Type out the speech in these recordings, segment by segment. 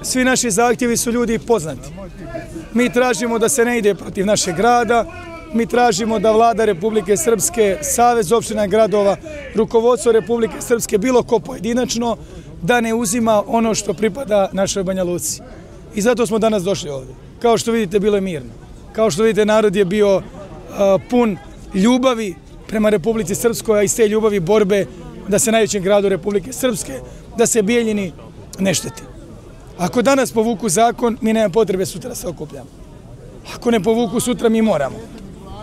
Svi naši zahtjevi su ljudi poznati. Mi tražimo da se ne ide protiv našeg grada, mi tražimo da Vlada Republike Srpske, Savez opština i gradova, rukovodstvo Republike Srpske, bilo ko pojedinačno, da ne uzima ono što pripada našoj Banja Luci. I zato smo danas došli ovdje. Kao što vidite, bilo je mirno. Kao što vidite, narod je bio pun ljubavi prema Republici Srpskoj, a iz te ljubavi borbe da se najvećem gradu Republike Srpske, da se Bijeljini ne šteti. Ako danas povuku zakon, mi nema potrebe sutra da se okupljamo. Ako ne povuku sutra, mi moramo.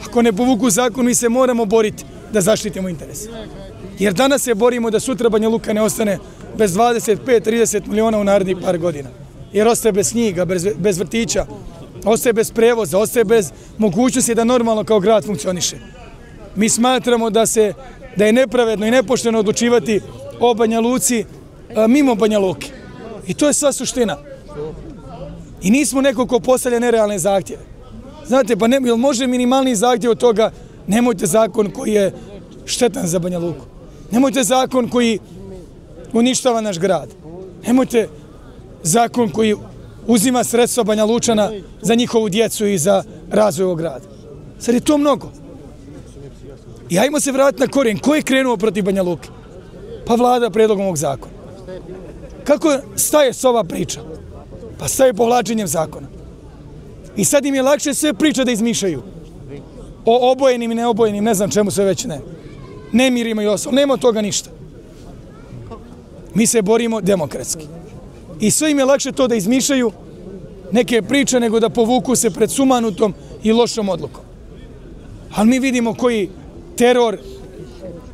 Ako ne povuku zakon, mi se moramo boriti da zaštitimo interes. Jer danas se borimo da sutra Banja Luka ne ostane bez 25-30 miliona u narednih par godina. Jer ostaje bez knjiga, bez vrtića, ostaje bez prevoza, ostaje bez mogućnosti da normalno kao grad funkcioniše. Mi smatramo da je nepravedno i nepošteno odlučivati o Banja Luci mimo Banja Luke. I to je sva suština. I nismo neko ko postavlja nerealne zahtjeve. Znate, pa jel može minimalni zahtjev od toga, nemojte zakon koji je štetan za Banja Luku. Nemojte zakon koji uništava naš grad. Nemojte zakon koji uzima sredstva Banja Lučana za njihovu djecu i za razvoj ovog grada. Sad je to mnogo. I ajmo se vratiti na korijen. Ko je krenuo protiv Banja Luke? Pa Vlada predlogom ovog zakona. Kako staje s ova priča? Pa staje povlačenjem zakona. I sad im je lakše sve priče da izmišljaju. O obojenim i neobojenim, ne znam čemu sve već ne. Nemirima i osam. Nema od toga ništa. Mi se borimo demokratski. I sve im je lakše to da izmišljaju neke priče nego da povuku se pred sumanutom i lošom odlukom. Ali mi vidimo koji teror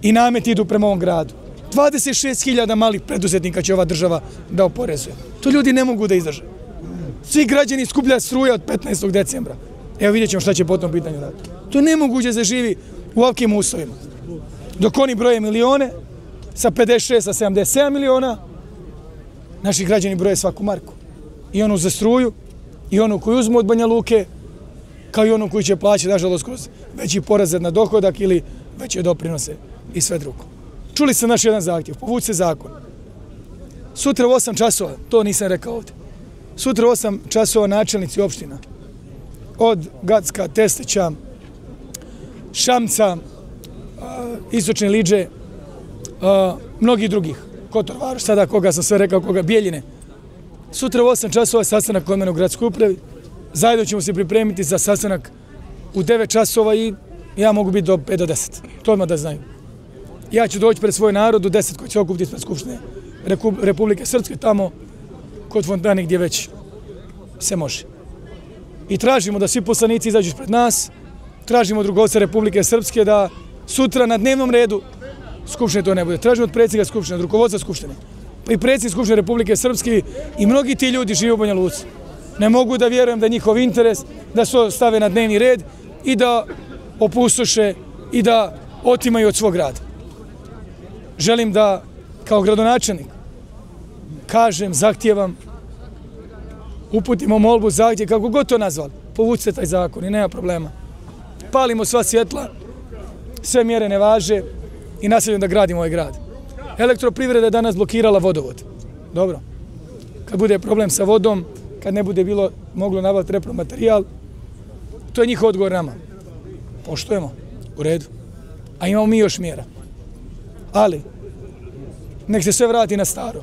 i namet idu prema ovom gradu. 26.000 malih preduzetnika će ova država da oporezuje. To ljudi ne mogu da izdrže. Svi građani skupljaju struje od 15. decembra. Evo vidjet ćemo šta će po tom pitanju dati. To je nemoguće da živi u ovakvim uslovima. Dok oni broje milione, sa 56, sa 77 miliona, naši građani broje svaku marku. I onu za struju, i onu koju uzmu od Banja Luke, kao i onu koju će plaćati, nažalost, kroz veći porez na dohodak ili veće doprinose i sve drugo. Čuli ste naš jedan zahtjev, povući se zakon. Sutra u 8 časova, to nisam rekao ovdje, sutra u 8 časova načelnici opština, od Gacka, Testića, Šamca, Istočne Liđe, mnogih drugih, Kotor Varoš, sada koga sam sve rekao, koga Bijeljine. Sutra u 8 časova sastanak kod mene u gradskoj upravi, zajedno ćemo se pripremiti za sastanak u 9 časova i ja mogu biti do 5 do 10, to odmah da znaju. Ja ću doći pred svoj narod u 10 koji će okupiti pred Skupštine Republike Srpske, tamo kod fontane gdje već se može. I tražimo da svi poslanici izađu pred nas, tražimo od rukovodstva Republike Srpske da sutra na dnevnom redu Skupštine to ne bude. Tražimo od predsjednika Skupštine, od rukovodstva Skupštine, pa i predsjednik Skupštine Republike Srpske i mnogi ti ljudi žive u Banja Luci. Ne mogu da vjerujem da je njihov interes da se stave na dnevni red i da opustoše i da otimaju od svog grada. Želim da, kao gradonačelnik, kažem, zahtijevam, uputimo molbu, zahtjev, kako god to nazvali, povucite taj zakon i nema problema. Palimo sva svjetla, sve mjere ne važe i nastavljamo da gradimo ovaj grad. Elektroprivreda je danas blokirala vodovod. Dobro. Kad bude problem sa vodom, kad ne bude bilo moglo nabaviti repromaterijal, to je njihov odgovor nama. Poštujemo, u redu. A imamo mi još mjera. Ali, nek se sve vrati na staro.